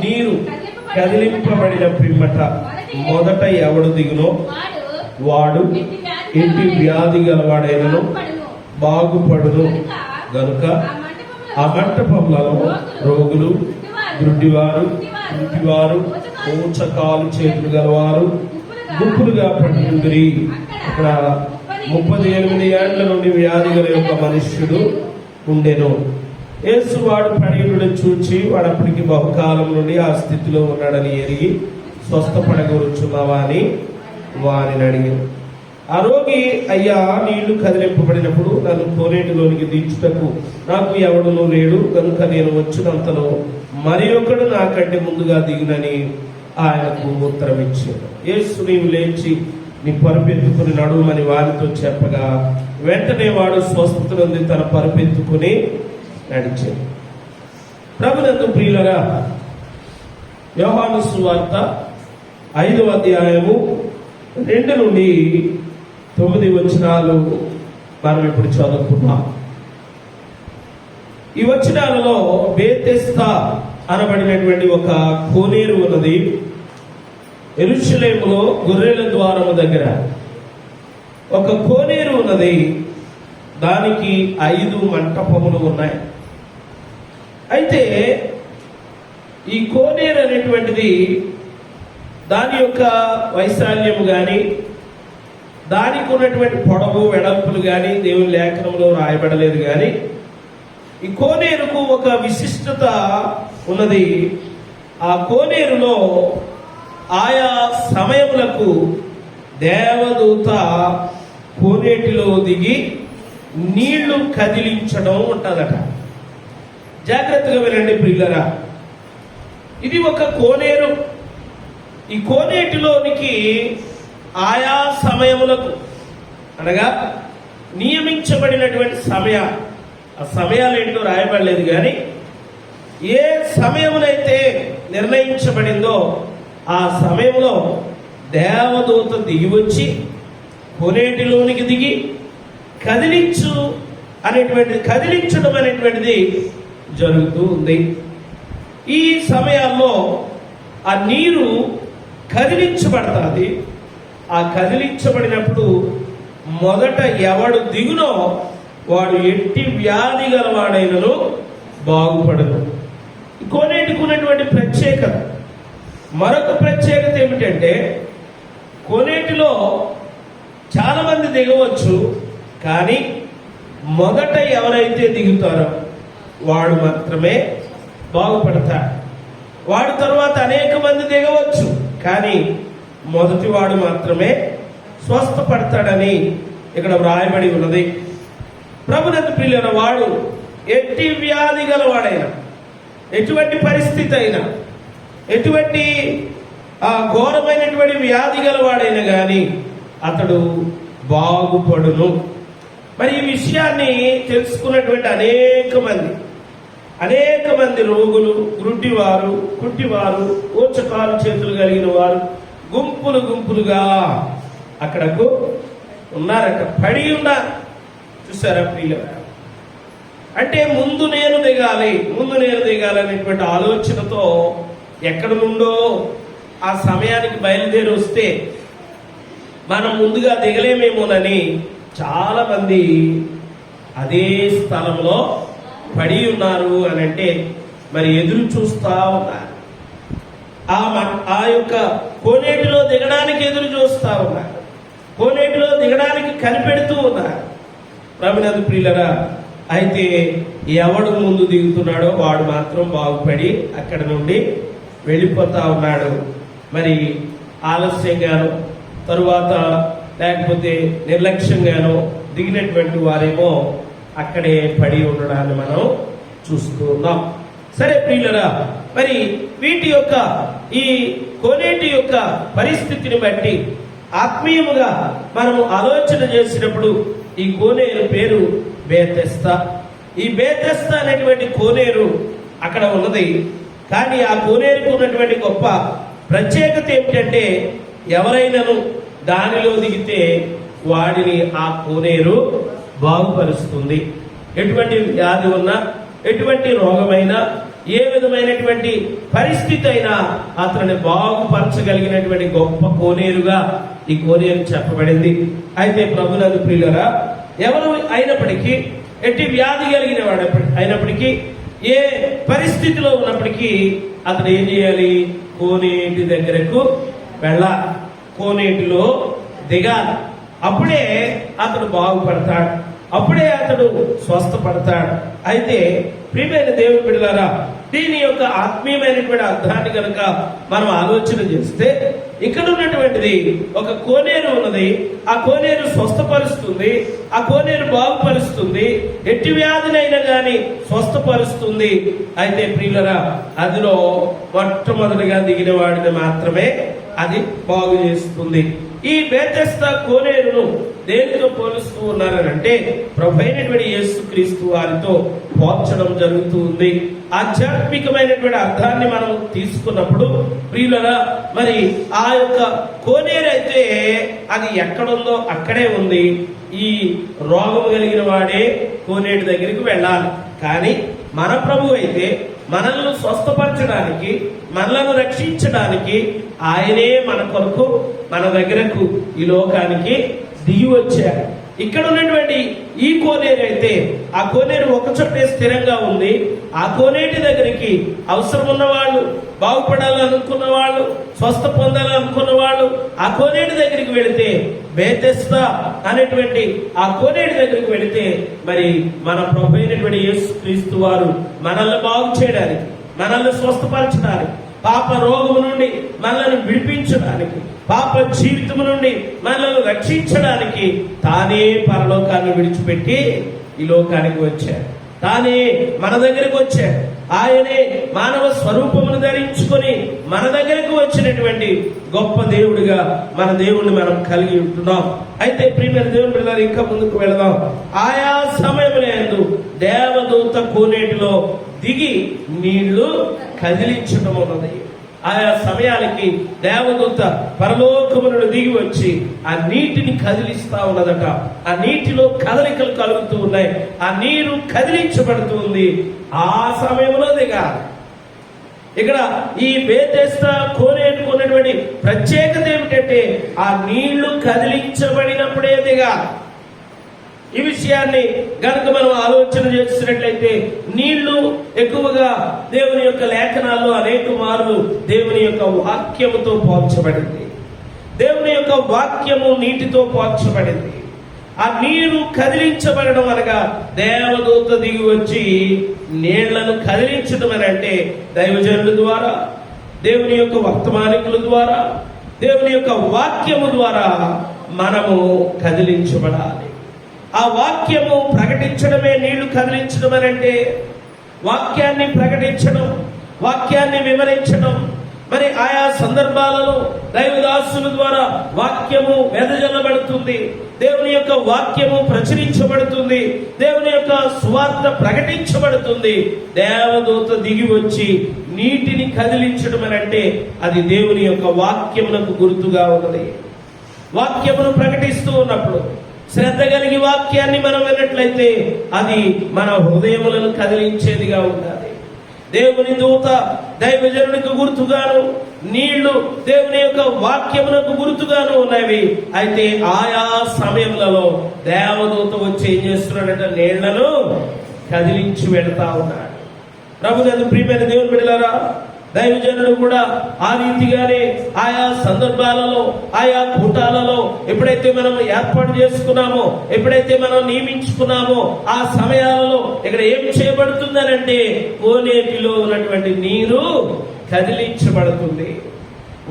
నీరు కదిలింపబడిన పిమ్మట మొదట ఎవడు దిగునో వాడు ఇంటి వ్యాధి గలవాడైనను బాగుపడును గనుక ఆ మంటపములలో రోగులు, గుడ్డివారు, ఊచకాలు చేతులు గలవారు గుంపులుగా పడుతుండ్రి. ఇక్కడ 38 ఏళ్ల నుండి వ్యాధి గల యొక్క మనుష్యుడు ఉండెను. యేసు వాడు పడియుడు చూచి వాడు అప్పటికి బహుకాలం నుండి ఆ స్థితిలో ఉన్నాడని ఎరిగి స్వస్థపడగొరుచున్నావా అని వారిని అడిగాను. ఆ రోగి, అయ్యా, నీళ్లు కదిలింపబడినప్పుడు నన్ను కోనేటిలోనికి దించుటకు నాకు ఎవడునూ లేడు కనుక నేను వచ్చినంతలో మరి ఒకడు నాకంటే ముందుగా దిగునని ఆయనకు ఉత్తరం ఇచ్చాడు. యేసు, నీవు లేచి నీ పరుపెత్తుకుని నడుమని వారితో చెప్పగా వెంటనే వాడు స్వస్థత నుండి తన పరుపెత్తుకుని నడిచాడు. ప్రభునందు ప్రియులరా, యోహాను సువార్త 5వ అధ్యాయము 2 నుండి 9 వచనాలు మనం ఇప్పుడు చదువుకున్నాం. ఈ వచనాలలో బేతెస్దా అనబడినటువంటి ఒక కోనేరు ఉన్నది. యెరూషలేములో గొర్రెల ద్వారము దగ్గర ఒక కోనేరు ఉన్నది. దానికి 5 మంటపములు ఉన్నాయి. అయితే ఈ కోనేరు అనేటువంటిది దాని యొక్క వైశాల్యము కానీ దానికి ఉన్నటువంటి పొడవు వెడల్పులు కానీ దేవుని లేఖనంలో రాయబడలేదు. కానీ ఈ కోనేరుకు ఒక విశిష్టత ఉన్నది. ఆ కోనేరులో ఆయా సమయములకు దేవదూత కోనేటిలో దిగి నీళ్లు కదిలించడం ఉంటుందట. జాగ్రత్తగా వినండి ప్రియులరా, ఇది ఒక కోనేరు. ఈ కోనేటిలోనికి ఆయా సమయములకు అనగా నియమించబడినటువంటి సమయాలు, ఆ సమయాలు ఏంటో రాయబడలేదు. కానీ ఏ సమయమునైతే నిర్ణయించబడిందో ఆ సమయంలో దేవదూత దిగి వచ్చి కోనేటిలోనికి దిగి కదిలించడం అనేటువంటిది జరుగుతూ ఉంది. ఈ సమయాల్లో ఆ నీరు కదిలించబడుతుంది. ఆ కదిలించబడినప్పుడు మొదట ఎవడు దిగునో వాడు ఎట్టి వ్యాధి గలవాడైనను బాగుపడను. కోనేటికి ఉన్నటువంటి ప్రత్యేకత, మరొక ప్రత్యేకత ఏమిటంటే కోనేటిలో చాలా మంది దిగవచ్చు. కానీ మొదట ఎవరైతే దిగుతారో వాడు మాత్రమే బాగుపడతాడు. వాడు తరువాత అనేక మంది దిగవచ్చు, కానీ మొదటి వాడు మాత్రమే స్వస్థపడతాడని ఇక్కడ వ్రాయబడి ఉన్నది. ప్రభునందు ప్రియులైన వాడు ఎట్టి వ్యాధి గలవాడైనా, ఎటువంటి పరిస్థితి అయినా, ఎటువంటి ఘోరమైనటువంటి వ్యాధి గలవాడైనా కానీ అతడు బాగుపడును. మరి ఈ విషయాన్ని తెలుసుకున్నటువంటి అనేక మంది రోగులు, గుడ్డివారు, కుంటివారు, ఊచకాలు చేతులు కలిగిన వారు గుంపులుగా అక్కడకు ఉన్నారట, పడి ఉన్నారు. చూసారా ప్రియుల? అంటే ముందు నేను దిగాలి అనేటువంటి ఆలోచనతో ఎక్కడ నుండో ఆ సమయానికి బయలుదేరి వస్తే మనం ముందుగా దిగలేమేమోనని చాలా మంది అదే స్థలంలో పడి ఉన్నారు అని అంటే మరి ఎదురు చూస్తా ఉన్నారు. ఆ యొక్క కోనేటిలో దిగడానికి ఎదురు చూస్తా ఉన్నారు. కోనేటిలో దిగడానికి కనిపెడుతూ ఉన్నారు. ప్రభునందు ప్రియులరా, అయితే ఎవడు ముందు దిగుతున్నాడో వాడు మాత్రం బాగుపడి అక్కడ నుండి వెళ్ళిపోతా ఉన్నాడు. మరి ఆలస్యంగానో తరువాత లేకపోతే నిర్లక్ష్యంగానో దిగినటువంటి వారేమో అక్కడే పడి ఉండడాన్ని మనం చూస్తూ ఉన్నాం. సరే ప్రియులరా, మరి వీటి యొక్క ఈ కోనేటి యొక్క పరిస్థితిని బట్టి ఆత్మీయముగా మనము ఆలోచన చేసినప్పుడు ఈ కోనేరు పేరు బేతెస్దా. ఈ బేతెస్దా అనేటువంటి కోనేరు అక్కడ ఉన్నది. కానీ ఆ కోనేరుకు ఉన్నటువంటి గొప్ప ప్రత్యేకత ఏమిటంటే ఎవరైనాను దానిలో దిగితే వాడిని ఆ కోనేరు బాగుపరుస్తుంది. ఎటువంటి వ్యాధి ఉన్నా, ఎటువంటి రోగమైనా, ఏ విధమైనటువంటి పరిస్థితి అయినా అతనిని బాగుపరచగలిగినటువంటి గొప్ప కోనేరుగా ఈ కోనేరు చెప్పబడింది. అయితే ప్రభునందు ప్రియులారా, ఎవరు అయినప్పటికీ, ఎట్టి వ్యాధి కలిగిన వాడు అయినప్పటికీ, ఏ పరిస్థితిలో ఉన్నప్పటికీ అతను ఏం చేయాలి? కోనేటి దగ్గరకు వెళ్ళాలి, కోనేటిలో దిగాలి. అప్పుడే అతడు బాగుపడతాడు, అప్పుడే అతడు స్వస్థపడతాడు. అయితే ప్రియమైన దేవుని బిడ్డలారా, దీని యొక్క ఆత్మీయమైనటువంటి అర్థాన్ని కనుక మనం ఆలోచన చేస్తే, ఇక్కడ ఉన్నటువంటిది ఒక కోనేరు ఉన్నది. ఆ కోనేరు స్వస్థపరుస్తుంది, ఆ కోనేరు బాగుపరుస్తుంది, ఎట్టి వ్యాధినైనా గాని స్వస్థపరుస్తుంది. అయితే ప్రియులరా, అందులో మొట్టమొదటిగా దిగిన వాడిని మాత్రమే అది బాగు చేస్తుంది. ఈ బెతెస్దా కోనేరును దేనితో పోలుస్తూ ఉన్నారనంటే, ప్రభువైనటువంటి యేసుక్రీస్తు వారితో పోల్చడం జరుగుతూ ఉంది. ఆధ్యాత్మికమైనటువంటి అర్థాన్ని మనం తీసుకున్నప్పుడు ప్రియులరా, మరి ఆ యొక్క కోనేరు అయితే అది ఎక్కడుందో అక్కడే ఉంది. ఈ రోగం కలిగిన వాడే కోనేటి దగ్గరికి వెళ్ళాలి. కానీ మన ప్రభు అయితే మనల్ని స్వస్థపరచడానికి, మనలను రక్షించడానికి ఆయనే మన కొరకు మన దగ్గరకు ఈ లోకానికి దిగి వచ్చారు. ఇక్కడ ఉన్నటువంటి ఈ కోనేరు అయితే, ఆ కోనేరు ఒక చోటే స్థిరంగా ఉంది. ఆ కోనేటి దగ్గరికి అవసరం ఉన్న వాళ్ళు, బాగుపడాలనుకున్న వాళ్ళు, స్వస్థ పొందాలనుకున్న వాళ్ళు ఆ కోనేటి దగ్గరికి వెళితే, బెతెస్దా అనేటువంటి ఆ కోనేటి దగ్గరికి వెళితే, మరి మన ప్రభు అయినటువంటి యేసుక్రీస్తు వారు మనల్ని బాగు చేయడానికి, మనల్ని స్వస్థపరచడానికి, పాప రోగము నుండి మనల్ని విడిపించడానికి, పాప జీవితం నుండి మనల్ని రక్షించడానికి తానే పరలోకాన్ని విడిచిపెట్టి ఈ లోకానికి వచ్చాడు. తానే మన దగ్గరకు వచ్చాడు. ఆయనే మానవ స్వరూపమును ధరించుకొని మన దగ్గరకు వచ్చినటువంటి గొప్ప దేవుడిగా మన దేవుణ్ణి మనం కలిగి ఉంటున్నాం. అయితే ప్రియమైన దేవుని బిడ్డలారా, ఇంకా ముందుకు వెళదాం. ఆయా సమయంలో దేవదూత కోనేటిలో దిగి నీళ్లు కదిలించడం ఉన్నది. ఆయా సమయానికి దేవదూత పరలోకము నుండి దిగి వచ్చి ఆ నీటిని కదిలిస్తా ఉన్నదట. ఆ నీటిలో కదలికలు కలుగుతూ ఉన్నాయి. ఆ నీరు కదిలించబడుతూ ఉంది. ఆ సమయంలో దిగాలి. ఇక్కడ ఈ బెతెస్దా కోనేరుకు ఉన్నటువంటి ప్రత్యేకత ఏమిటంటే, ఆ నీళ్లు కదిలించబడినప్పుడే దిగాలి. ఈ విషయాన్ని గనుక మనం ఆలోచన చేసినట్లయితే, నీళ్లు ఎక్కువగా దేవుని యొక్క లేఖనాల్లో అనేక మార్లు దేవుని యొక్క వాక్యముతో పోల్చబడింది. దేవుని యొక్క వాక్యము నీటితో పోల్చబడింది. ఆ నీరు కదిలించబడడం అనగా దేవదూత దిగి వచ్చి నీళ్లను కదిలించడం అని అంటే, దైవజనుల ద్వారా, దేవుని యొక్క వర్తమానికుల ద్వారా, దేవుని యొక్క వాక్యము ద్వారా మనము కదిలించబడాలి. ఆ వాక్యము ప్రకటించడమే నీళ్లు కదిలించడం అని అంటే, వాక్యాన్ని ప్రకటించడం, వాక్యాన్ని వివరించడం. మరి ఆయా సందర్భాలలో దైవదాసుల ద్వారా వాక్యము వెదజల్లబడుతుంది, దేవుని యొక్క వాక్యము ప్రచురించబడుతుంది, దేవుని యొక్క సువార్త ప్రకటించబడుతుంది. దేవదూత దిగి వచ్చి నీటిని కదిలించడం అని అంటే అది దేవుని యొక్క వాక్యమునకు గుర్తుగా ఉన్నది. వాక్యమును ప్రకటిస్తూ ఉన్నప్పుడు శ్రద్ధ కలిగి వాక్యాన్ని మనం విన్నట్లయితే అది మన హృదయములను కదిలించేదిగా ఉండాలి. దేవుని దూత దైవజనునికి గుర్తుగాను, నీళ్లు దేవుని యొక్క వాక్యమునకు గుర్తుగాను ఉన్నవి. అయితే ఆయా సమయములలో దేవదూత వచ్చి ఏం చేస్తున్నాడంటే, నీళ్లను కదిలించి వెళ్తా ఉన్నాడు. ప్రభునందు ప్రియమైన దేవుని బిడ్డలారా, దైవజనుడు కూడా ఆ రీతిగానే ఆయా సందర్భాలలో, ఆయా కూటాలలో ఎప్పుడైతే మనం ఏర్పాటు చేసుకున్నామో, ఎప్పుడైతే మనం నియమించుకున్నామో, ఆ సమయాలలో ఇక్కడ ఏం చేయబడుతుందనంటే, కోనేటిలో ఉన్నటువంటి నీరు కదిలించబడుతుంది,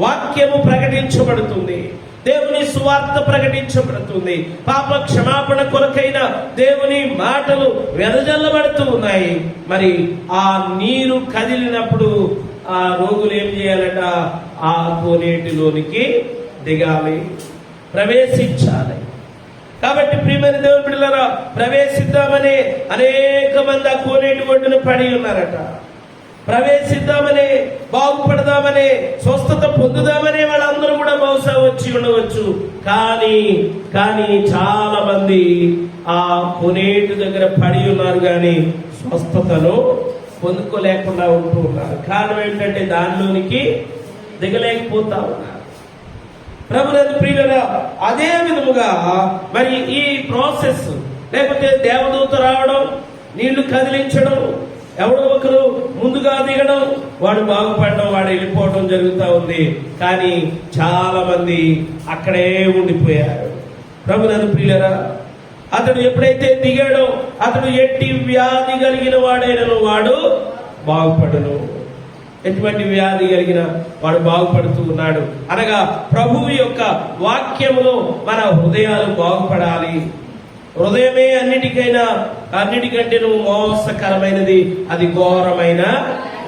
వాక్యము ప్రకటించబడుతుంది, దేవుని సువార్త ప్రకటించబడుతుంది, పాప క్షమాపణ కొరకైన దేవుని మాటలు వెదజల్లబడుతూ ఉన్నాయి. మరి ఆ నీరు కదిలినప్పుడు ఆ రోగులు ఏం చేయాలట? ఆ కోనేటిలోనికి దిగాలి, ప్రవేశించాలి. కాబట్టి ప్రియమైన దేవుని బిడ్డలారా, ప్రవేశిద్దామని అనేక మంది ఆ కోనేటి ఒడ్డున పడి ఉన్నారట. ప్రవేశిద్దామని, బాగుపడదామని, స్వస్థత పొందుదామని వాళ్ళందరూ కూడా బహుశా వచ్చి ఉండవచ్చు. కానీ చాలా మంది ఆ కోనేటి దగ్గర పడి ఉన్నారు, కానీ స్వస్థతను పొందుకోలేకుండా ఉంటూ ఉన్నారు. కారణం ఏంటంటే దానిలోనికి దిగలేకపోతా ఉన్నారు. ప్రభునందు ప్రియులారా, అదే విధముగా మరి ఈ ప్రాసెస్, లేకపోతే దేవదూత రావడం, నీళ్లు కదిలించడం, ఎవడో ఒకరు ముందుగా దిగడం, వాడు బాగుపడడం, వాడు వెళ్ళిపోవడం జరుగుతూ ఉంది. కానీ చాలా మంది అక్కడే ఉండిపోయారు. ప్రభునందు ప్రియులారా, అతడు ఎప్పుడైతే దిగాడో అతడు ఎట్టి వ్యాధి కలిగిన వాడైనను వాడు బాగుపడను. ఎటువంటి వ్యాధి కలిగిన వాడు బాగుపడుతూ ఉన్నాడు. అనగా ప్రభువు యొక్క వాక్యములో మన హృదయాలు బాగుపడాలి. హృదయమే అన్నిటికంటే మోసకరమైనది, అది ఘోరమైన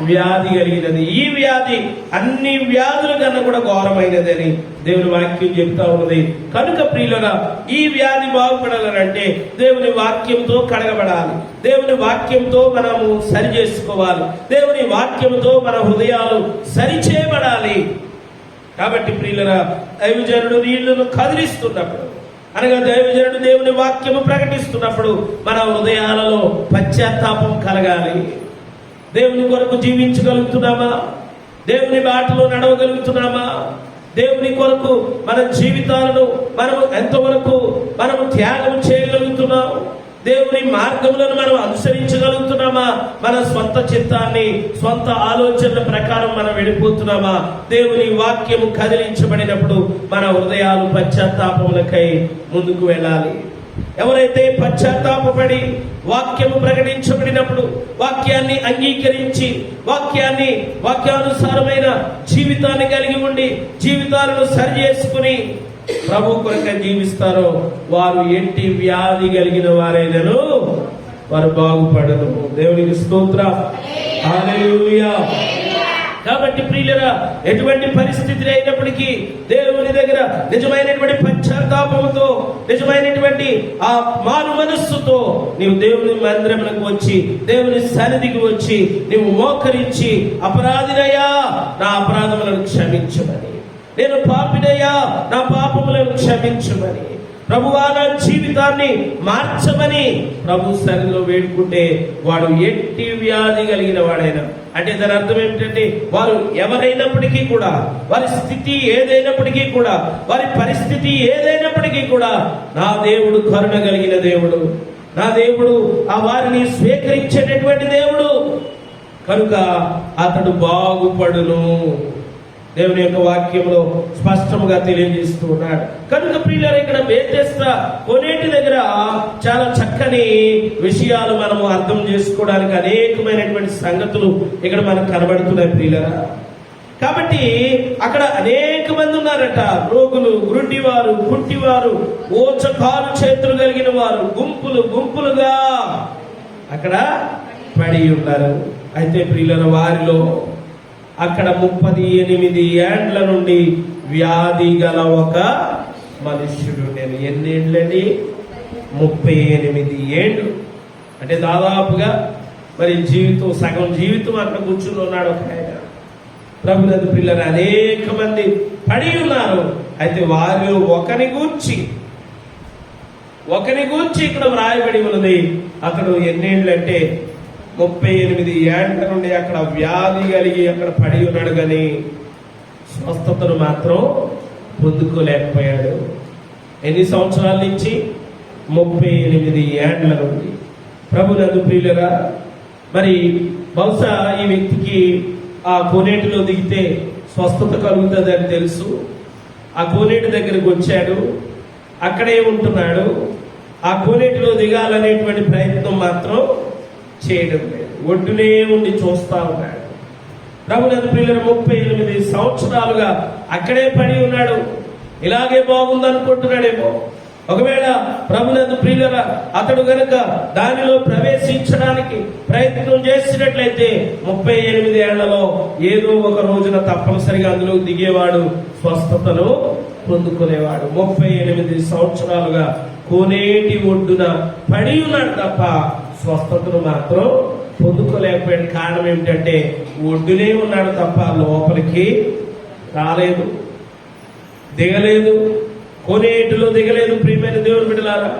వ్యాధి కలిగినది. ఈ వ్యాధి అన్ని వ్యాధుల కన్నా కూడా ఘోరమైనది అని దేవుని వాక్యం చెప్తా ఉన్నది. కనుక ప్రియులుగా ఈ వ్యాధి బాగుపడాలంటే దేవుని వాక్యంతో కడగబడాలి, దేవుని వాక్యంతో మనము సరి చేసుకోవాలి, దేవుని వాక్యంతో మన హృదయాలు సరిచేయబడాలి. కాబట్టి ప్రియులుగా దైవజనుడు నీళ్లను కదిలిస్తున్నప్పుడు, అనగా దైవజనుడు దేవుని వాక్యము ప్రకటిస్తున్నప్పుడు మన హృదయాలలో పశ్చాత్తాపం కలగాలి. దేవుని కొరకు జీవించగలుగుతున్నామా? దేవుని బాటలో నడవగలుగుతున్నామా? దేవుని కొరకు మన జీవితాలను మనము ఎంతవరకు మనము త్యాగం చేయగలుగుతున్నాం? దేవుని మార్గములను మనం అనుసరించగలుగుతున్నామా? మన స్వంత చిత్తాన్ని, స్వంత ఆలోచనల ప్రకారం మనం వెళ్ళిపోతున్నామా? దేవుని వాక్యము కదిలించబడినప్పుడు మన హృదయాలు పశ్చాత్తాపములకై ముందుకు వెళ్ళాలి. ఎవరైతే పశ్చాత్తాపడి వాక్యము ప్రకటించబడినప్పుడు వాక్యాన్ని అంగీకరించి వాక్యానుసారమైన జీవితాన్ని కలిగి ఉండి జీవితాలను సరి చేసుకుని ప్రభు కొరకు జీవిస్తారో వారు ఎట్టి వ్యాధి కలిగిన వారైనను వారు బాగుపడరు. దేవునికి స్తోత్రం, హల్లెలూయా. కాబట్టి ప్రియులరా, ఎటువంటి పరిస్థితి అయినప్పటికీ దేవుని దగ్గర నిజమైనటువంటి పశ్చాత్తాపముతో, నిజమైనటువంటి ఆ మారు మనస్సుతో నీవు దేవుని మందిరములకు వచ్చి, దేవుని సన్నిధికి వచ్చి నీవు మోకరించి, అపరాధినయ్యా నా అపరాధములను క్షమించమని, నేను పాపినయ్యా నా పాపములను క్షమించమని, ప్రభువా నా జీవితాన్ని మార్చమని ప్రభు సన్నిధిలో వేడుకుంటే వాడు ఎట్టి వ్యాధి కలిగిన వాడైనా, అంటే దాని అర్థం ఏమిటంటే వారు ఎవరైనప్పటికీ కూడా, వారి స్థితి ఏదైనప్పటికీ కూడా, వారి పరిస్థితి ఏదైనప్పటికీ కూడా నా దేవుడు కరుణ కలిగిన దేవుడు, నా దేవుడు ఆ వారిని స్వీకరించేటటువంటి దేవుడు. కనుక అతడు బాగుపడును. దేవుని యొక్క వాక్యంలో స్పష్టంగా తెలియజేస్తూ ఉన్నాడు. కనుక ప్రియులారా, ఇక్కడ బేతెస్దా కోనేటి దగ్గర చాలా చక్కని విషయాలు మనము అర్థం చేసుకోవడానికి అనేకమైనటువంటి సంగతులు ఇక్కడ మనకు కనబడుతున్నాయి ప్రియులారా. కాబట్టి అక్కడ అనేక మంది ఉన్నారట, రోగులు, గురుడివారు, కుంటివారు, ఓచకాలు చేతులు కలిగిన వారు గుంపులుగా అక్కడ పడి ఉన్నారు. అయితే ప్రియులారా, వారిలో అక్కడ 38 ఏండ్ల నుండి వ్యాధి గల ఒక మనుష్యుడు. నేను ఎన్నేళ్ళని? 38 ఏండ్లు. అంటే దాదాపుగా మరి సగం జీవితం అక్కడ కూర్చుని ఉన్నాడు ఒక ఆయన. ప్రభునందు పిల్లలు అనేక మంది పడి ఉన్నారు. అయితే వారిలో ఒకని గూర్చి ఇక్కడ వ్రాయబడి ఉన్నది. అతడు ఎన్నేళ్ళు అంటే 38 ఏండ్ల నుండి అక్కడ వ్యాధి కలిగి అక్కడ పడి ఉన్నాడు, కానీ స్వస్థతను మాత్రం పొందుకోలేకపోయాడు. ఎన్ని సంవత్సరాల నుంచి? 38 ఏండ్ల నుండి. ప్రభునందు ప్రియులరా, మరి బహుశా ఈ వ్యక్తికి ఆ కోనేటిలో దిగితే స్వస్థత కలుగుతుంది అని తెలుసు. ఆ కోనేటి దగ్గరకు వచ్చాడు, అక్కడే ఉంటున్నాడు. ఆ కోనేటిలో దిగాలనేటువంటి ప్రయత్నం మాత్రం చేయడం లేదు, ఒడ్డునే ఉండి చూస్తా ఉన్నాడు. ప్రభునందు ప్రియులరా, 38 సంవత్సరాలుగా అక్కడే పడి ఉన్నాడు. ఇలాగే బాగుందనుకుంటున్నాడేమో. ఒకవేళ ప్రభునందు ప్రియులరా, అతడు గనక దానిలో ప్రవేశించడానికి ప్రయత్నం చేసినట్లయితే 38 ఏళ్లలో ఏదో ఒక రోజున తప్పనిసరిగా అందులో దిగేవాడు, స్వస్థతను పొందుకునేవాడు. 38 సంవత్సరాలుగా కోనేటి ఒడ్డున పడి ఉన్నాడు తప్ప స్వస్థతను మాత్రం పొందుకోలేకపోయాడు. కారణం ఏమిటంటే ఒడ్డునే ఉన్నాడు తప్ప లోపలికి రాలేదు, దిగలేదు, కోనేటిలో దిగలేదు. ప్రియమైన దేవుని బిడ్డలారా,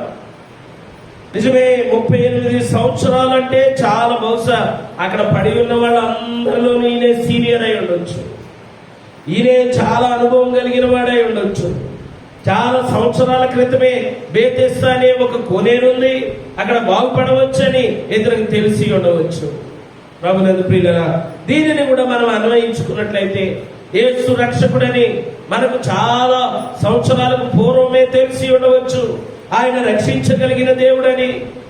నిజమే, 38 సంవత్సరాలు అంటే చాలా, బహుశా అక్కడ పడి ఉన్న వాళ్ళందరిలోనూ ఈయనే సీనియర్ అయి ఉండొచ్చు. ఈయనే చాలా అనుభవం కలిగిన వాడై ఉండొచ్చు. చాలా సంవత్సరాల క్రితమే బేతెస్దా అనే ఒక కోనేరుంది, అక్కడ బాగుపడవచ్చని ఇతనికి తెలిసి ఉండవచ్చు. ప్రభునందు ప్రియులారా, దీనిని కూడా మనం అన్వయించుకున్నట్లయితే యేసు రక్షకుడని మనకు చాలా సంవత్సరాలకు పూర్వమే తెలిసి ఉండవచ్చు. ఆయన రక్షించగలిగిన దేవుడని,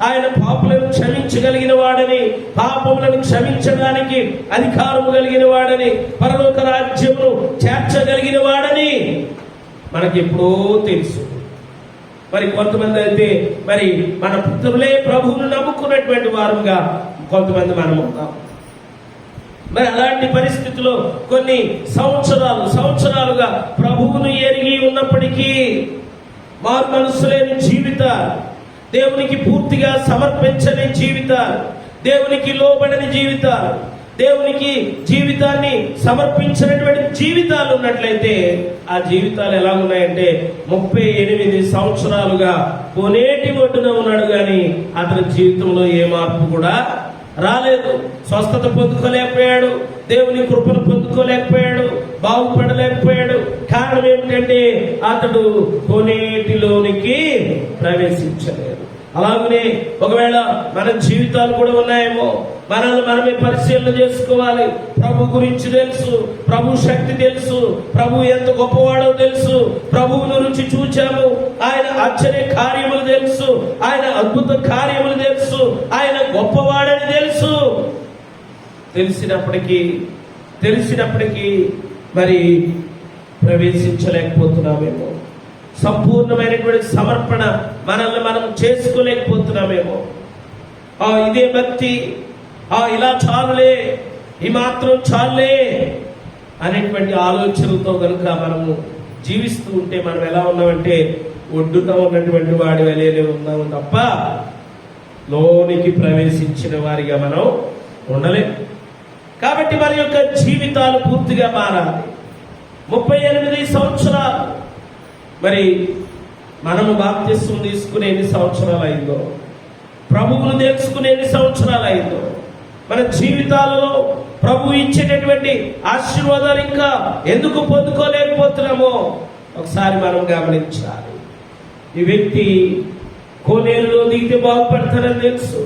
ఆయన పాపులను క్షమించగలిగిన వాడని, పాపములను క్షమించడానికి అధికారము కలిగిన వాడని, పరలోక రాజ్యమును చేర్చగలిగిన వాడని మనకి ఎప్పుడో తెలుసు. మరి కొంతమంది అయితే మరి మన పితరులే ప్రభువును నమ్ముకున్నటువంటి వారుగా కొంతమంది మనం ఉన్నాం. మరి అలాంటి పరిస్థితిలో కొన్ని సంవత్సరాలుగా ప్రభువును ఎరిగి ఉన్నప్పటికీ మారు మనసు లేని జీవితాలు, దేవునికి పూర్తిగా సమర్పించని జీవితాలు, దేవునికి లోబడని జీవితాలు, దేవునికి జీవితాన్ని సమర్పించినటువంటి జీవితాలు ఉన్నట్లయితే ఆ జీవితాలు ఎలా ఉన్నాయంటే 38 సంవత్సరాలుగా కోనేటి ఒడ్డున ఉన్నాడు కానీ అతని జీవితంలో ఏ మార్పు కూడా రాలేదు. స్వస్థత పొందుకోలేకపోయాడు, దేవుని కృపను పొందుకోలేకపోయాడు, బాగుపడలేకపోయాడు. కారణం ఏమిటంటే అతడు కోనేటిలోనికి ప్రవేశించలేదు. అలాగనే ఒకవేళ మన జీవితాలు కూడా ఉన్నాయేమో, మనల్ని మనమే పరిశీలన చేసుకోవాలి. ప్రభు గురించి తెలుసు, ప్రభు శక్తి తెలుసు, ప్రభు ఎంత గొప్పవాడో తెలుసు, ప్రభువును రుచి చూచాము, ఆయన ఆశ్చర్య కార్యములు తెలుసు, ఆయన అద్భుత కార్యములు తెలుసు, ఆయన గొప్పవాడని తెలుసు. తెలిసినప్పటికీ మరి ప్రవేశించలేకపోతున్నామేమో, సంపూర్ణమైనటువంటి సమర్పణ మనల్ని మనం చేసుకోలేకపోతున్నామేమో. ఇదే భక్తి, ఇలా చాలులే, ఈ మాత్రం చాలులే అనేటువంటి ఆలోచనలతో కనుక మనము జీవిస్తూ ఉంటే మనం ఎలా ఉన్నామంటే ఒడ్డున ఉన్నటువంటి వాడి వలెనే ఉన్నాము తప్ప లోనికి ప్రవేశించిన వారిగా మనం ఉండలేం. కాబట్టి మన యొక్క జీవితాలు పూర్తిగా మారాలి. 38 సంవత్సరాలు మరి మనము బాప్తిస్మం తీసుకునే ఎన్ని సంవత్సరాలు అయిందో, ప్రభువును తెలుసుకునే ఎన్ని సంవత్సరాలు అయిందో, మన జీవితాలలో ప్రభు ఇచ్చేటటువంటి ఆశీర్వాదాలు ఇంకా ఎందుకు పొందుకోలేకపోతున్నామో ఒకసారి మనం గమనించాలి. ఈ వ్యక్తి కోనేరులో దిగితే బాగుపడతారని తెలుసు,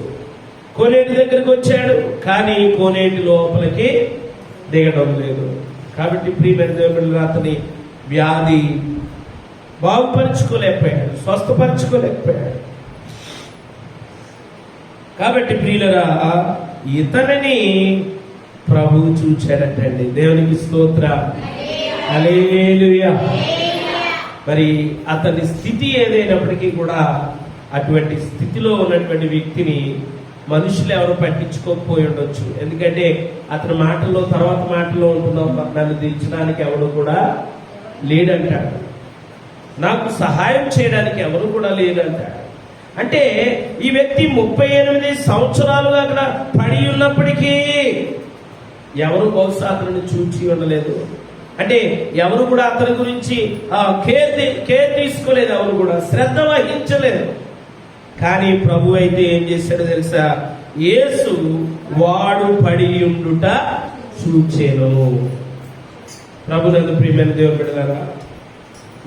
కోనేటి దగ్గరికి వచ్చాడు, కానీ కోనేటి లోపలికి దిగడం లేదు. కాబట్టి ప్రియమైన దేవుడు అతని వ్యాధి బాగుపరుచుకోలేకపోయాడు, స్వస్థపరచుకోలేకపోయాడు. కాబట్టి ప్రియులరా, ఇతనిని ప్రభువు చూచాడటండి. దేవునికి స్తోత్రం, హల్లెలూయా. మరి అతని స్థితి ఏదైనప్పటికీ కూడా అటువంటి స్థితిలో ఉన్నటువంటి వ్యక్తిని మనుషులు ఎవరు పట్టించుకోకపోయి ఉండొచ్చు. ఎందుకంటే అతని మాటల్లో తర్వాత మాటల్లో ఉంటున్నాం, నన్ను దించడానికి ఎవరు కూడా లేడంటాడు, నాకు సహాయం చేయడానికి ఎవరు కూడా లేదంటాడు. అంటే ఈ వ్యక్తి 38 సంవత్సరాలుగా అక్కడ పడి ఉన్నప్పటికీ ఎవరు బహుశా అతనిని చూచి ఉండలేదు. అంటే ఎవరు కూడా అతని గురించి కేర్ తీసుకోలేదు, ఎవరు కూడా శ్రద్ధ వహించలేదు. కానీ ప్రభు అయితే ఏం చేశాడో తెలుసా? యేసు వాడు పడి ఉండుట చూచెను. ప్రభునందు ప్రియమైన దేవుని బిడ్డలారా,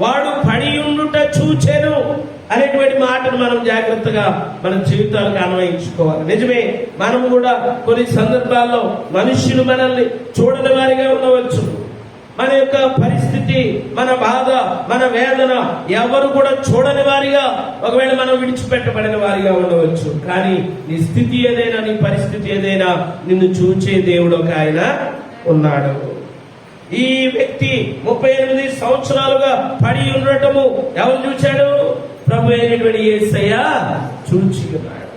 వాడు పడి ఉండుట చూచెను అనేటువంటి మాటను మనం జాగ్రత్తగా మన జీవితాలకు అన్వయించుకోవాలి. నిజమే, మనం కూడా కొన్ని సందర్భాల్లో మనుష్యులు మనల్ని చూడని వారిగా ఉండవచ్చు. మన యొక్క పరిస్థితి, మన బాధ, మన వేదన ఎవరు కూడా చూడని వారిగా, ఒకవేళ మనం విడిచిపెట్టబడిన వారిగా ఉండవచ్చు. కానీ నీ స్థితి ఏదైనా, నీ పరిస్థితి ఏదైనా నిన్ను చూచే దేవుడు ఒక ఆయన ఉన్నాడు. ఈ వ్యక్తి 38 సంవత్సరాలుగా పడి ఉండటము ఎవరు చూశాడు? ప్రభు అయినటువంటి యేసయ్య చూచి ఉన్నాడు.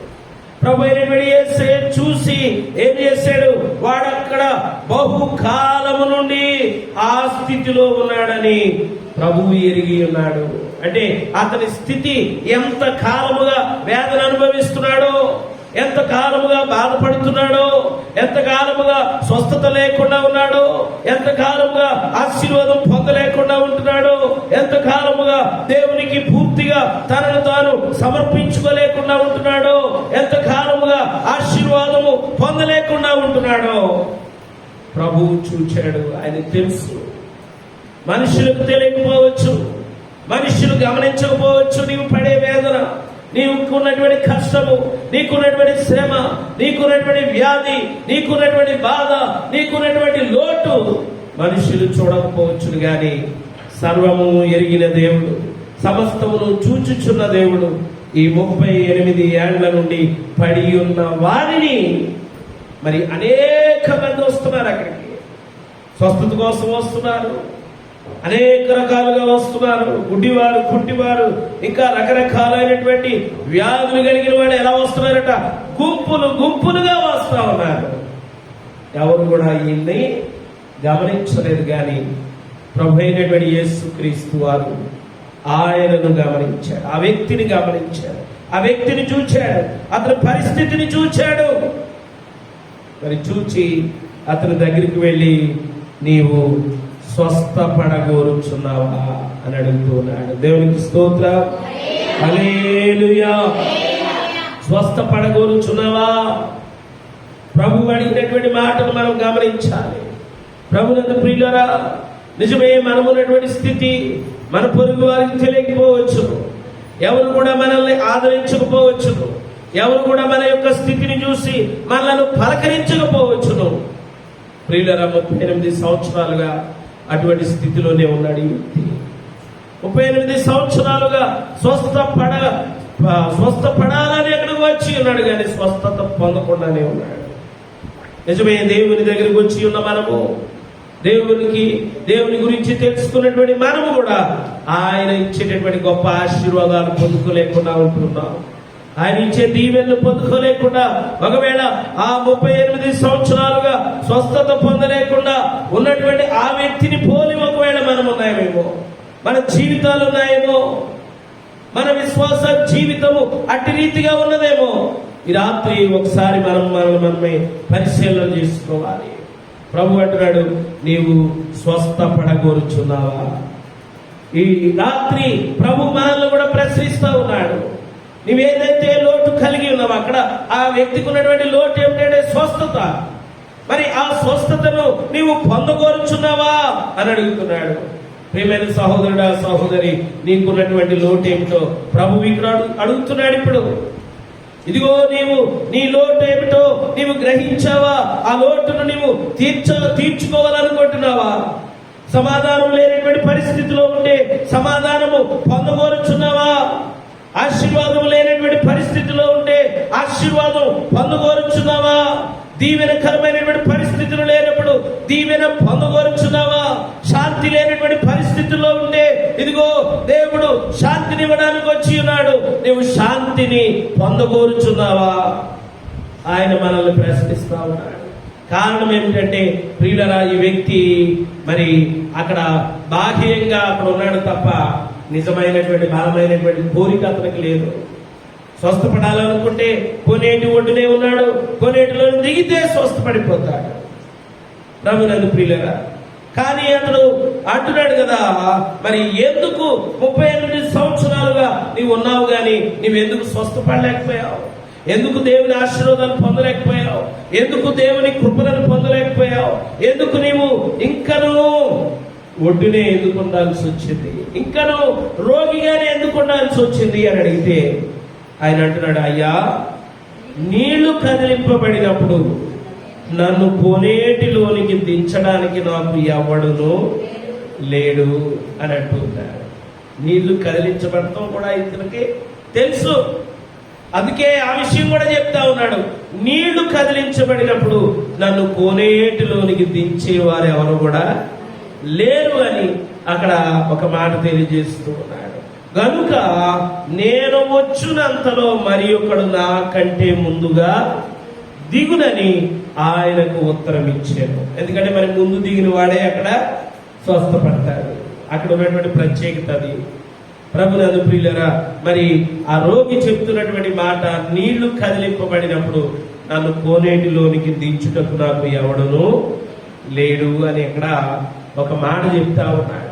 ప్రభు అయినటువంటి యేసయ్య చూసి ఏం చేశాడు? వాడక్కడ బహుకాలము నుండి ఆ స్థితిలో ఉన్నాడని ప్రభువు ఎరిగి ఉన్నాడు. అంటే అతని స్థితి ఎంత కాలముగా వేదన అనుభవిస్తున్నాడో, ఎంత కాలముగా బాధపడుతున్నాడో, ఎంత కాలముగా స్వస్థత లేకుండా ఉన్నాడో, ఎంత కాలముగా ఆశీర్వాదం పొందలేకుండా ఉంటున్నాడో, ఎంత కాలముగా దేవునికి పూర్తిగా తనను తాను సమర్పించుకోలేకుండా ఉంటున్నాడు. ఉంటున్నాడో, ఎంతకాలముగా ఆశీర్వాదము పొందలేకుండా ఉంటున్నాడో ప్రభువు చూచాడు. ఆయన తెలుసు. మనుషులకు తెలియకపోవచ్చు, మనుషులు గమనించకపోవచ్చు నీవు పడే వేదన, నీకున్నటువంటి కష్టము, నీకున్నటువంటి శ్రమ, నీకున్నటువంటి వ్యాధి, నీకున్నటువంటి బాధ, నీకున్నటువంటి లోటు మనుషులు చూడకపోవచ్చును. గాని సర్వము ఎరిగిన దేవుడు, సమస్తమును చూచుచున్న దేవుడు ఈ 38 ఏండ్ల నుండి పడి ఉన్న వారిని, మరి అనేక మంది వస్తున్నారు అక్కడికి, స్వస్థత కోసం వస్తున్నారు, అనేక రకాలుగా వస్తున్నారు. గుడ్డివారు, కుంటివారు, ఇంకా రకరకాలైనటువంటి వ్యాధులు కలిగిన వాళ్ళు ఎలా వస్తున్నారట, గుంపులు గుంపులుగా వస్తా ఉన్నారు. ఎవరు కూడా ఈయన్ని గమనించలేదు. కానీ ప్రభు అయినటువంటి యేసుక్రీస్తు వారు ఆయనను గమనించాడు, ఆ వ్యక్తిని గమనించాడు, ఆ వ్యక్తిని చూచాడు, అతని పరిస్థితిని చూచాడు. మరి చూచి అతని దగ్గరికి వెళ్ళి నీవు స్వస్థపడగోరుచున్నావా అని అడుగుతున్నాడు. దేవునికి స్తోత్రం, హల్లెలూయా. స్వస్థపడగోరుచున్నావా? ప్రభు అడిగినటువంటి మాటను మనం గమనించాలి. ప్రభునందు ప్రియులారా, నిజమే మనమున్నటువంటి స్థితి మన పొరుగు వారికి తెలియకపోవచ్చు, ఎవరు కూడా మనల్ని ఆదరించకపోవచ్చును, ఎవరు కూడా మన యొక్క స్థితిని చూసి మనల్ని పలకరించకపోవచ్చును. ప్రియులారా, 38 సంవత్సరాలుగా అటువంటి స్థితిలోనే ఉన్నాడు ఈ వ్యక్తి. 38 సంవత్సరాలుగా స్వస్థపడాలని ఎక్కడికి వచ్చి ఉన్నాడు, కానీ స్వస్థత పొందకుండానే ఉన్నాడు. నిజమే, దేవుని దగ్గరికి వచ్చి ఉన్న మనము, దేవుని గురించి తెలుసుకున్నటువంటి మనము కూడా ఆయన ఇచ్చేటటువంటి గొప్ప ఆశీర్వాదాలు పొందుకోలేకుండా ఉంటున్నాం. ఆయన ఇచ్చే దీవెనలు పొందుకోలేకుండా, ఒకవేళ ఆ 38 సంవత్సరాలుగా స్వస్థత పొందలేకుండా ఉన్నటువంటి ఆ వ్యక్తిని పోలి ఒకవేళ మనం ఉన్నాయేమో, మన జీవితాలు ఉన్నాయేమో, మన విశ్వాస జీవితము అట్టి రీతిగా ఉన్నదేమో. ఈ రాత్రి ఒకసారి మనమే పరిశీలన చేసుకోవాలి. ప్రభు అంటున్నాడు, నీవు స్వస్థపడగోరుచున్నావా? ఈ రాత్రి ప్రభు మనల్ని కూడా ప్రశ్నిస్తా ఉన్నాడు. నీవేదైతే లోటు కలిగి ఉన్నావో, అక్కడ ఆ వ్యక్తికి ఉన్నటువంటి లోటు ఏమిటంటే స్వస్థత. మరి ఆ స్వస్థతను నీవు పొందగోరుచున్నావా అని అడుగుతున్నాడు. ప్రియమైన సహోదరుడా, సహోదరి, నీకున్నటువంటి లోటు ఏమిటో ప్రభు ఇక్కడ అడుగుతున్నాడు. ఇప్పుడు ఇదిగో నీవు నీ లోటు ఏమిటో నీవు గ్రహించావా? ఆ లోటును నీవు తీర్చుకోవాలనుకుంటున్నావా? సమాధానం లేనటువంటి పరిస్థితిలో ఉంటే సమాధానము పొందగోరుచున్నావా? ఆశీర్వాదం లేనటువంటి పరిస్థితిలో ఉంటే ఆశీర్వాదం పొందగోరుచున్నావా? దీవెనకరమైనటువంటి పరిస్థితులు లేనప్పుడు దీవెన పొందగోరుచున్నావా? శాంతి లేనటువంటి పరిస్థితుల్లో ఉంటే ఇదిగో దేవుడు శాంతిని ఇవ్వడానికి వచ్చి ఉన్నాడు, నీవు శాంతిని పొందగోరుచున్నావా? ఆయన మనల్ని ప్రశ్నిస్తా ఉన్నాడు. కారణం ఏమిటంటే ప్రియులరా, ఈ వ్యక్తి మరి అక్కడ బాహ్యంగా అక్కడ ఉన్నాడు తప్ప నిజమైనటువంటి బలమైనటువంటి కోరిక అతనికి లేదు. స్వస్థపడాలనుకుంటే కొనేటి ఒడ్డునే ఉన్నాడు, కొనేటిలో దిగితే స్వస్థపడిపోతాడు. ప్రభునందు ప్రియులరా, కానీ అతడు అంటున్నాడు కదా, మరి ఎందుకు 38 సంవత్సరాలుగా నీవు ఉన్నావు కానీ నీవెందుకు స్వస్థపడలేకపోయావు? ఎందుకు దేవుని ఆశీర్వాదాలు పొందలేకపోయావు? ఎందుకు దేవుని కృపలను పొందలేకపోయావు? ఎందుకు నీవు ఇంకనూ ఒడ్డునే ఎందుకు ఉండాల్సి వచ్చింది? ఇంకనూ రోగిగానే ఎందుకు ఉండాల్సి వచ్చింది అని అడిగితే ఆయన అంటున్నాడు, అయ్యా, నీళ్లు కదిలింపబడినప్పుడు నన్ను కోనేటిలోనికి దించడానికి నాకు ఎవడును లేడు అని అంటున్నాడు. నీళ్లు కదిలించబడటం కూడా ఇతనికి తెలుసు, అందుకే ఆ విషయం కూడా చెప్తా ఉన్నాడు. నీళ్లు కదిలించబడినప్పుడు నన్ను కోనేటిలోనికి దించేవారు ఎవరు కూడా లేరు అని అక్కడ ఒక మాట తెలియజేస్తూ ఉన్నాడు. గనుక నేను వచ్చునంతలో మరి ఒకడు నాకంటే ముందుగా దిగునని ఆయనకు ఉత్తరం ఇచ్చాను. ఎందుకంటే మరి ముందు దిగిన వాడే అక్కడ స్వస్థపడతాడు. అక్కడ ఉన్నటువంటి ప్రత్యేకత అది. ప్రభునందు ప్రియులరా, మరి ఆ రోగి చెప్తున్నటువంటి మాట, నీళ్లు కదిలింపబడినప్పుడు నన్ను కోనేటిలోనికి దించుటకు నాకు ఎవడును లేడు అని అక్కడ ఒక మాట చెప్తా ఉన్నాడు.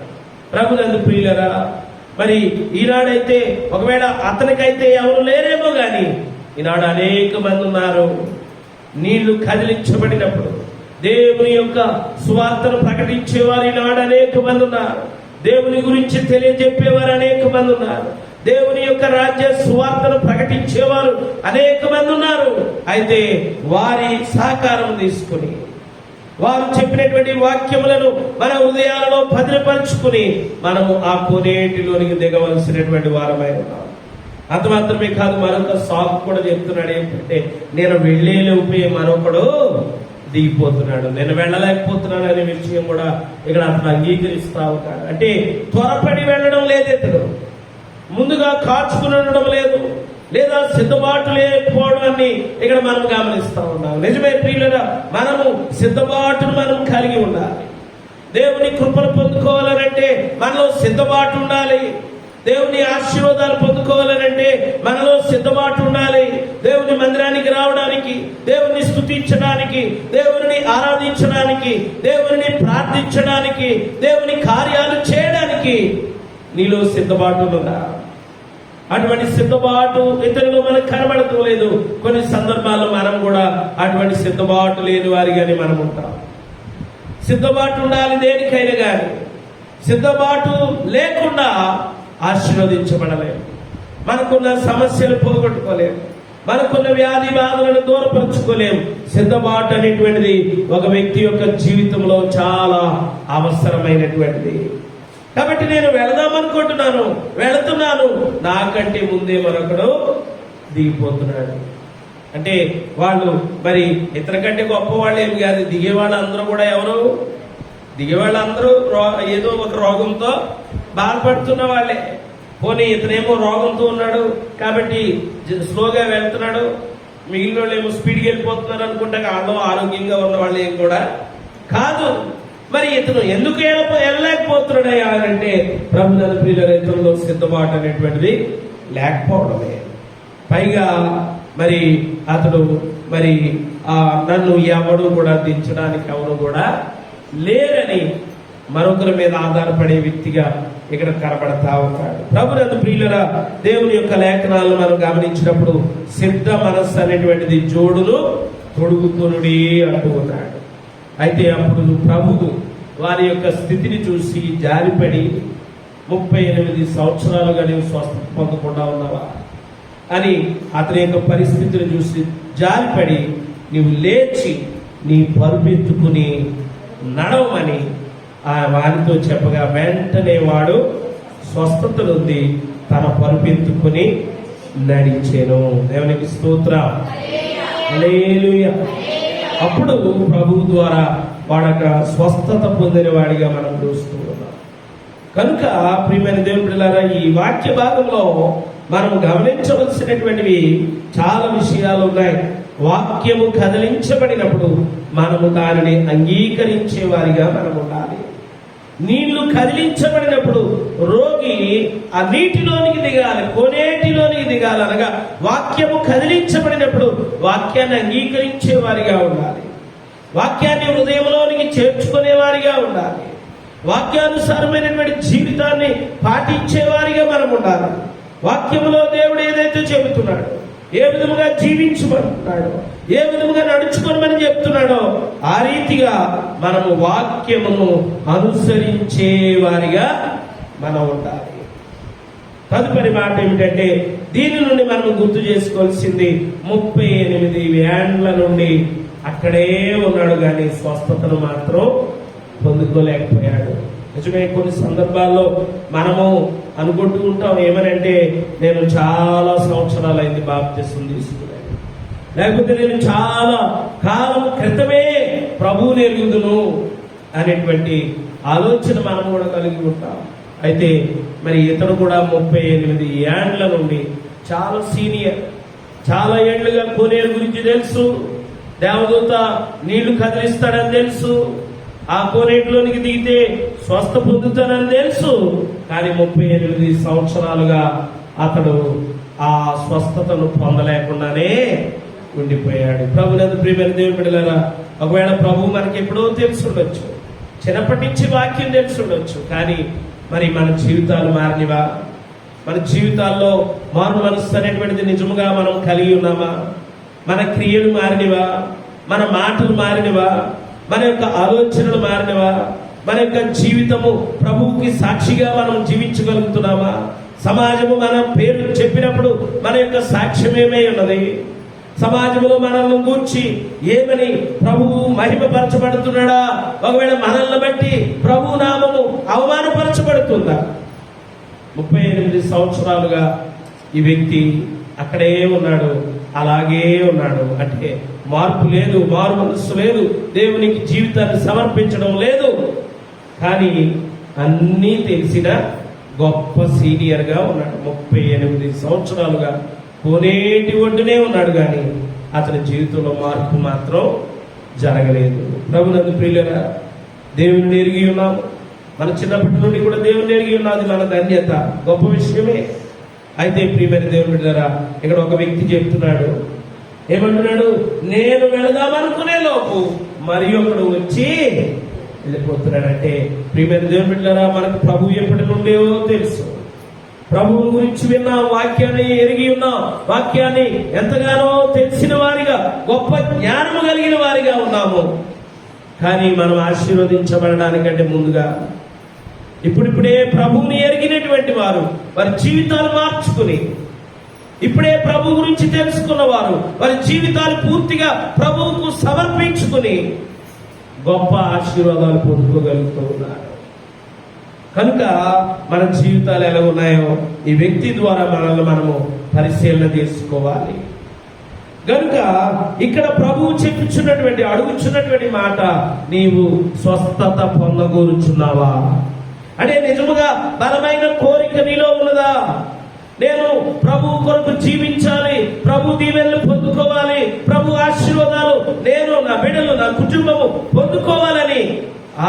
ప్రభునందు ప్రియులరా, మరి ఈనాడైతే ఒకవేళ అతనికైతే ఎవరు లేరేమో గాని ఈనాడు అనేక మంది ఉన్నారు. నీళ్లు కదిలించబడినప్పుడు దేవుని యొక్క సువార్తను ప్రకటించేవారు ఈనాడు అనేక మంది ఉన్నారు. దేవుని గురించి తెలియజెప్పేవారు అనేక మంది ఉన్నారు. దేవుని యొక్క రాజ్య సువార్తను ప్రకటించేవారు అనేక మంది ఉన్నారు. అయితే వారి సహకారం తీసుకుని, వారు చెప్పినటువంటి వాక్యములను మన హృదయాలలో భద్రపరుచుకుని మనము ఆ కోనేటిలోనికి దిగవలసినటువంటి వారమై ఉన్నాం. అంత మాత్రమే కాదు, మరొక సాకు కూడా చెప్తున్నాడు. ఏంటంటే, నేను వెళ్ళేలోపే మరొకడు దిగిపోతున్నాడు, నేను వెళ్ళలేకపోతున్నాను అనే విషయం కూడా ఇక్కడ అతను అంగీకరిస్తా ఉంటాడు. అంటే త్వరపడి వెళ్ళడం లేదు, ఇతడు ముందుగా కాచుకుని ఉండడం లేదు, లేదా సిద్ధబాటు లేకపోవడాన్ని ఇక్కడ మనం గమనిస్తా ఉన్నాం. నిజమే ప్రియులరా, మనము సిద్ధబాటును మనం కలిగి ఉండాలి. దేవుని కృపను పొందుకోవాలనంటే మనలో సిద్ధబాటు ఉండాలి. దేవుని ఆశీర్వాదాలు పొందుకోవాలనంటే మనలో సిద్ధబాటు ఉండాలి. దేవుని మందిరానికి రావడానికి, దేవుని స్తుతించడానికి, దేవుని ఆరాధించడానికి, దేవుని ప్రార్థించడానికి, దేవుని కార్యాలు చేయడానికి నీలో సిద్ధబాటు ఉందా? అటువంటి సిద్ధబాటు ఇతరులు మనకు కనబడటం లేదు. కొన్ని సందర్భాల్లో మనం కూడా అటువంటి సిద్ధబాటు లేని వారిగానే మనం ఉంటాం. సిద్ధబాటు ఉండాలి దేనికైనా కానీ. సిద్ధబాటు లేకుండా ఆశీర్వదించబడలేము. మనకున్న సమస్యలు పోగొట్టుకోలేము, మనకున్న వ్యాధి బాధలను దూరపరచుకోలేము. సిద్ధబాటు అనేటువంటిది ఒక వ్యక్తి యొక్క జీవితంలో చాలా అవసరమైనటువంటిది. కాబట్టి నేను వెళదామనుకుంటున్నాను, వెళుతున్నాను, నాకంటే ముందే మరొకడు దిగిపోతున్నాడు. అంటే వాళ్ళు మరి ఇతనికంటే గొప్ప వాళ్ళు ఏమి కాదు. దిగే వాళ్ళందరూ కూడా ఎవరు? దిగే వాళ్ళందరూ ఏదో ఒక రోగంతో బాధపడుతున్న వాళ్ళే. పోనీ ఇతనేమో రోగంతో ఉన్నాడు కాబట్టి స్లోగా వెళ్తున్నాడు, మిగిలిన వాళ్ళు ఏమో స్పీడ్గా వెళ్ళిపోతున్నారు అనుకుంటా వాళ్ళు ఆరోగ్యంగా ఉన్న వాళ్ళు ఏం కూడా కాదు. మరి ఇతను ఎందుకు వెళ్ళలేకపోతున్నాడు అంటే ప్రభుత్వ ప్రియుల రైతుల్లో సిద్ధబాటు అనేటువంటిది లేకపోవడమే. పైగా మరి అతడు మరి నన్ను ఎవడు కూడా దించడానికి ఎవరు కూడా లేరని మరొకరి మీద ఆధారపడే వ్యక్తిగా ఇక్కడ కనబడతా ఉంటాడు. ప్రభునందు ప్రియులరా, దేవుని యొక్క లేఖనాలను మనం గమనించినప్పుడు సిద్ధ మనస్సు అనేటువంటిది జోడును తొడుగుతునుడి అంటూ ఉన్నాడు. అయితే అప్పుడు ప్రభువు వారి యొక్క స్థితిని చూసి జారిపడి 38 సంవత్సరాలుగా నీవు స్వస్థత పొందకుండా ఉన్నావా అని అతని యొక్క పరిస్థితిని చూసి జారిపడి నీవు లేచి నీ పరుపెత్తుకుని నడవమని ఆ వారితో చెప్పగా వెంటనే వాడు స్వస్థత నుండి తన పరుపెత్తుకుని నడిచెను. దేవునికి స్తోత్రం, హల్లెలూయా. అప్పుడు ప్రభువు ద్వారా వాడక స్వస్థత పొందిన వాడిగా మనం చూస్తూ ఉన్నాం. కనుక ప్రియమైన దేవుని బిడ్డలారా, ఈ వాక్య భాగంలో మనం గమనించవలసినటువంటివి చాలా విషయాలు ఉన్నాయి. వాక్యము కదిలించబడినప్పుడు మనము దానిని అంగీకరించే వారిగా మనం ఉండాలి. నీళ్లు కదిలించబడినప్పుడు రోగి ఆ నీటిలోనికి దిగాలి, కోనేటిలోనికి దిగాలి. అనగా వాక్యము కదిలించబడినప్పుడు వాక్యాన్ని అంగీకరించే వారిగా ఉండాలి, వాక్యాన్ని హృదయంలోనికి చేర్చుకునే వారిగా ఉండాలి, వాక్యానుసారమైనటువంటి జీవితాన్ని పాటించే వారిగా మనం ఉండాలి. వాక్యములో దేవుడు ఏదైతే చెబుతున్నాడో, ఏ విధముగా జీవించమంటున్నాడో, ఏ విధముగా నడుచుకోమని చెప్తున్నాడో ఆ రీతిగా మనము వాక్యమును అనుసరించే వారిగా మనం ఉండాలి. తదుపరి మాట ఏమిటంటే, దీని నుండి మనం గుర్తు చేసుకోవాల్సింది 38 ఏండ్ల నుండి అక్కడే ఉన్నాడు కానీ స్వస్థతను మాత్రం పొందుకోలేకపోయాడు. నిజమే, కొన్ని సందర్భాల్లో మనము అనుకుంటూ ఉంటాం ఏమనంటే, నేను చాలా సంవత్సరాలైంది బాప్తిసం తీసుకున్నాను, లేకపోతే నేను చాలా కాలం క్రితమే ప్రభువుని ఎరుగుదును అనేటువంటి ఆలోచన మనం కూడా కలిగి ఉంటాం. అయితే మరి ఇతడు కూడా 38 ఏండ్ల నుండి చాలా సీనియర్, చాలా ఏళ్లుగా కోనేరు గురించి తెలుసు, దేవదూత నీళ్లు కదిలిస్తాడని తెలుసు, ఆ కోనేటిలోనికి దిగితే స్వస్థ పొందుతానని తెలుసు. కానీ 38 సంవత్సరాలుగా అతడు ఆ స్వస్థతను పొందలేకుండానే ఉండిపోయాడు. ప్రభునందు ప్రియమైన దేవుని బిడ్డలారా, ఒకవేళ ప్రభు మనకి ఎప్పుడో తెలిసి ఉండొచ్చు, చిన్నప్పటి నుంచి వాక్యం తెలిసి ఉండొచ్చు, కానీ మరి మన జీవితాలు మారినవా? మన జీవితాల్లో మారు మనస్సు అనేటువంటిది నిజముగా మనం కలిగి ఉన్నామా? మన క్రియలు మారినవా? మన మాటలు మారినవా? మన యొక్క ఆలోచనలు మారినవా? మన యొక్క జీవితము ప్రభువుకి సాక్షిగా మనం జీవించగలుగుతున్నామా? సమాజము మన పేరు చెప్పినప్పుడు మన యొక్క సాక్ష్యం ఏమై ఉన్నది? సమాజంలో మనల్ని గూర్చి ఏమని ప్రభువు మహిమపరచబడుతున్నాడా? ఒకవేళ మనల్ని బట్టి ప్రభు నామము అవమానపరచబడుతుందా? 38 సంవత్సరాలుగా ఈ వ్యక్తి అక్కడే ఉన్నాడు, అలాగే ఉన్నాడు. అంటే మార్పు లేదు, మారు మనస్సు లేదు, దేవునికి జీవితాన్ని సమర్పించడం లేదు. కానీ అన్నీ తెలిసిన గొప్ప సీనియర్గా ఉన్నాడు. 38 సంవత్సరాలుగా కోనేటి ఒడ్డునే ఉన్నాడు, కానీ అతని జీవితంలో మార్పు మాత్రం జరగలేదు. ప్రభునందు ప్రియులరా, దేవుని ఎరిగి ఉన్నాము. మన చిన్నప్పటి నుండి కూడా దేవుని ఎరిగి ఉన్నది మన ధన్యత, గొప్ప విషయమే. అయితే ప్రియమైన దేవుని ద్వారా ఇక్కడ ఒక వ్యక్తి చెప్తున్నాడు, ఏమంటున్నాడు? నేను వెళదామనుకునే లోపు మరి ఒకడు వచ్చి వెళ్ళిపోతున్నాడంటే, ప్రియమైన దేవుని ద్వారా మనకు ప్రభు ఎప్పటి నుండేవో తెలుసు. ప్రభువు గురించి విన్నాం, వాక్యాన్ని ఎరిగి ఉన్నాం, వాక్యాన్ని ఎంతగానో తెలిసిన వారిగా, గొప్ప జ్ఞానము కలిగిన వారిగా ఉన్నాము. కానీ మనం ఆశీర్వదించబడడానికంటే ముందుగా ఇప్పుడిప్పుడే ప్రభువుని ఎరిగినటువంటి వారు వారి జీవితాలు మార్చుకుని, ఇప్పుడే ప్రభు గురించి తెలుసుకున్న వారు వారి జీవితాలు పూర్తిగా ప్రభువుకు సమర్పించుకుని గొప్ప ఆశీర్వాదాలు పొందుకోగలుగుతూ ఉన్నారు. కనుక మన జీవితాలు ఎలా ఉన్నాయో ఈ వ్యక్తి ద్వారా మనల్ని మనము పరిశీలన చేసుకోవాలి. కనుక ఇక్కడ ప్రభువు చెప్పుచున్నటువంటి అడుగుచున్నటువంటి మాట, నీవు స్వస్థత పొందగోరుచున్నావా? అంటే నిజముగా బలమైన కోరిక నీలో ఉన్నదా? నేను ప్రభు కొరకు జీవించాలి, ప్రభు దీవెనలు పొందుకోవాలి, ప్రభు ఆశీర్వాదాలు నేను, నా బిడ్డలు, నా కుటుంబము పొందుకోవాలని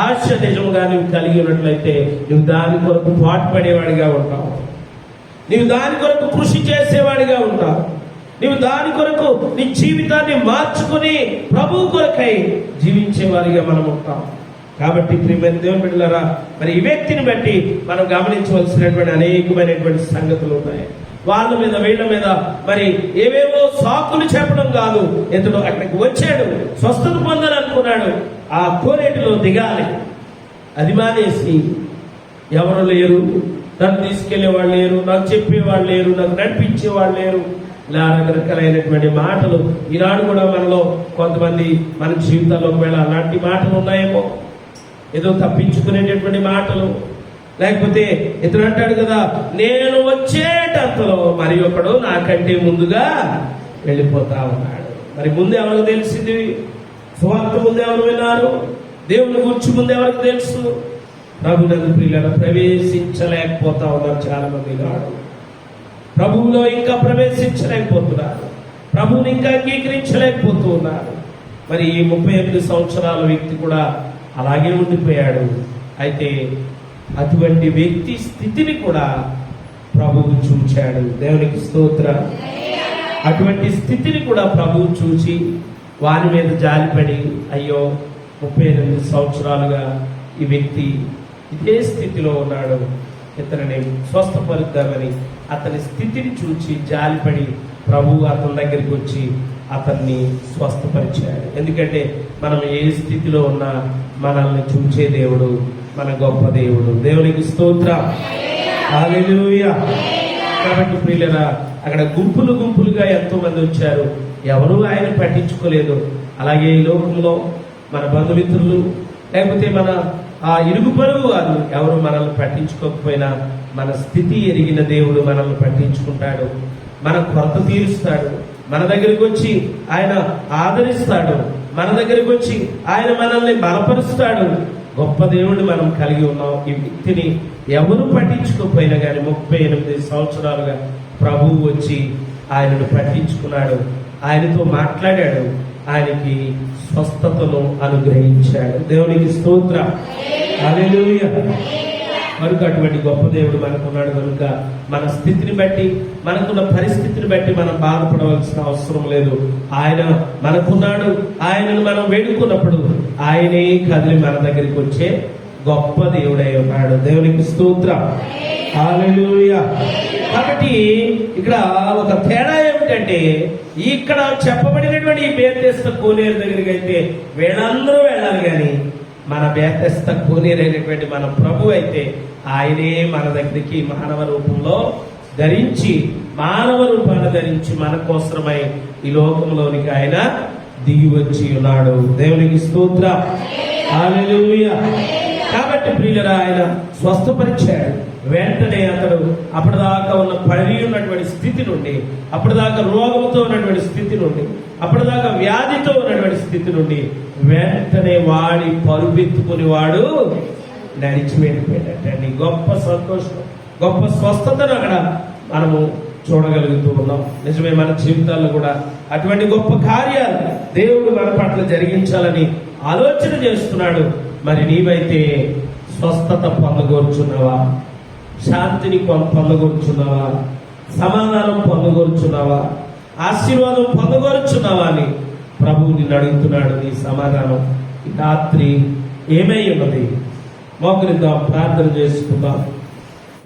ఆశ నిజముగా నువ్వు కలిగి ఉన్నట్లయితే నువ్వు దాని కొరకు పాటుపడేవాడిగా ఉంటావు, నీవు దాని కొరకు కృషి చేసేవాడిగా ఉంటావు, నీవు దాని కొరకు నీ జీవితాన్ని మార్చుకుని ప్రభు కొరకై జీవించేవారిగా మనం ఉంటాం. కాబట్టి ప్రియమైన దేవుని బిడ్డలారా, మరి ఈ వ్యక్తిని బట్టి మనం గమనించవలసినటువంటి అనేకమైనటువంటి సంగతులు ఉన్నాయి. వాళ్ళ మీద వీళ్ళ మీద మరి ఏవేవో సాకులు చెప్పడం కాదు. ఇతడు అక్కడికి వచ్చాడు, స్వస్థత పొందాలనుకున్నాడు, ఆ కోనేటిలో దిగాలి. అది మానేసి ఎవరు లేరు, నన్ను తీసుకెళ్లేవాళ్ళు లేరు, నాకు చెప్పేవాళ్ళు లేరు, నాకు నడిపించేవాళ్ళు లేరు, ఇలా రకరకాలైనటువంటి మాటలు ఈనాడు కూడా మనలో కొంతమంది మన జీవితాల్లో ఒకవేళ అలాంటి మాటలు ఉన్నాయేమో, ఏదో తప్పించుకునేటటువంటి మాటలు. లేకపోతే ఇతడు అంటాడు కదా, నేను వచ్చేటంతలో మరి ఒకడు నాకంటే ముందుగా వెళ్ళిపోతా ఉన్నాడు. మరి ముందు ఎవరికి తెలిసింది? సువార్త ముందు ఎవరు విన్నారు? దేవుని గురించి ముందు ఎవరికి తెలుసు? ప్రభునందు ప్రియులను ప్రవేశించలేకపోతా ఉన్నారు చాలా మంది. నాడు ప్రభువులో ఇంకా ప్రవేశించలేకపోతున్నారు, ప్రభువుని ఇంకా అంగీకరించలేకపోతూ ఉన్నారు. మరి ఈ 38 సంవత్సరాల వ్యక్తి కూడా అలాగే ఉండిపోయాడు. అయితే అటువంటి వ్యక్తి స్థితిని కూడా ప్రభువు చూచాడు. దేవునికి స్తోత్రం. అటువంటి స్థితిని కూడా ప్రభువు చూచి వారి మీద జాలిపడి, అయ్యో 38 సంవత్సరాలుగా ఈ వ్యక్తి ఇదే స్థితిలో ఉన్నాడు, ఇతనిని స్వస్థపరుద్దామని అతని స్థితిని చూచి జాలిపడి ప్రభువు అతని దగ్గరికి వచ్చి అతన్ని స్వస్థపరిచాడు. ఎందుకంటే మనం ఏ స్థితిలో ఉన్నా మనల్ని చూచే దేవుడు మన గొప్ప దేవుడు. దేవునికి స్తోత్రం. హల్లెలూయా. కాబట్టి ప్రియులరా, అక్కడ గుంపులు గుంపులుగా ఎంతో మంది వచ్చారు, ఎవరు ఆయన పట్టించుకోలేదు. అలాగే ఈ లోకంలో మన బంధుమిత్రులు లేకపోతే మన ఇరుగు పొరుగు వారు ఎవరు మనల్ని పట్టించుకోకపోయినా మన స్థితి ఎరిగిన దేవుడు మనల్ని పట్టించుకుంటాడు, మన కొరత తీరుస్తాడు, మన దగ్గరికి వచ్చి ఆయన ఆదరిస్తాడు, మన దగ్గరికి వచ్చి ఆయన మనల్ని బలపరుస్తాడు. గొప్ప దేవుడిని మనం కలిగి ఉన్నాం. ఈ వ్యక్తిని ఎవరు పట్టించుకోకపోయినా కానీ 38 సంవత్సరాలుగా ప్రభువు వచ్చి ఆయనను పట్టించుకున్నాడు, ఆయనతో మాట్లాడాడు, ఆయనకి స్వస్థతను అనుగ్రహించాడు. దేవునికి స్తోత్రం. హల్లెలూయా. కనుక అటువంటి గొప్ప దేవుడు మనకున్నాడు. కనుక మన స్థితిని బట్టి, మనకున్న పరిస్థితిని బట్టి మనం బాధపడవలసిన అవసరం లేదు. ఆయన మనకున్నాడు. ఆయనను మనం వేడుకున్నప్పుడు ఆయనే కదిలి మన దగ్గరికి వచ్చే గొప్ప దేవుడై ఉన్నాడు. దేవునికి స్తోత్రం. హల్లెలూయా. కాబట్టి ఇక్కడ ఒక తేడా ఏమిటంటే, ఇక్కడ చెప్పబడినటువంటి ఈ బేతెస్త కోనేరు దగ్గరికి అయితే వీళ్ళందరూ వెళ్ళాలి, కానీ మన బేతెస్త కోనేరైనటువంటి మన ప్రభు అయితే ఆయనే మన దగ్గరికి మానవ రూపంలో ధరించి, మానవ రూపాన్ని ధరించి మన కోసమై ఈ లోకంలోనికి ఆయన దిగి వచ్చి ఉన్నాడు. దేవునికి స్తోత్రం. హల్లెలూయా. కాబట్టి ప్రియులరా, ఆయన స్వస్థపరిచాడు. వెంటనే అతడు అప్పటిదాకా ఉన్న పడి ఉన్నటువంటి స్థితి నుండి, అప్పటిదాకా రోగంతో ఉన్నటువంటి స్థితి నుండి, అప్పటిదాకా వ్యాధితో ఉన్నటువంటి స్థితి నుండి వెంటనే వాడి పరుపెత్తుకుని వాడు నడిచి వెళ్ళిపోయాడటండి. గొప్ప సంతోషం, గొప్ప స్వస్థతను అక్కడ మనము చూడగలుగుతూ ఉన్నాం. నిజమే, మన జీవితాల్లో కూడా అటువంటి గొప్ప కార్యాలు దేవుడు మన పట్ల జరిగించాలని ఆలోచన చేస్తున్నాడు. మరి నీవైతే స్వస్థత పొందగోరుచున్నావా? శాంతిని పొందగోరుచున్నావా? సమాధానం పొందగోరుచున్నావా? ఆశీర్వాదం పొందగోరుచున్నావా అని ప్రభువు నిన్ను అడుగుతున్నాడు. నీ సమాధానం ఈ రాత్రి ఏమై ఉన్నది? మోకరిద్దాం, ప్రార్థన చేసుకుందాం.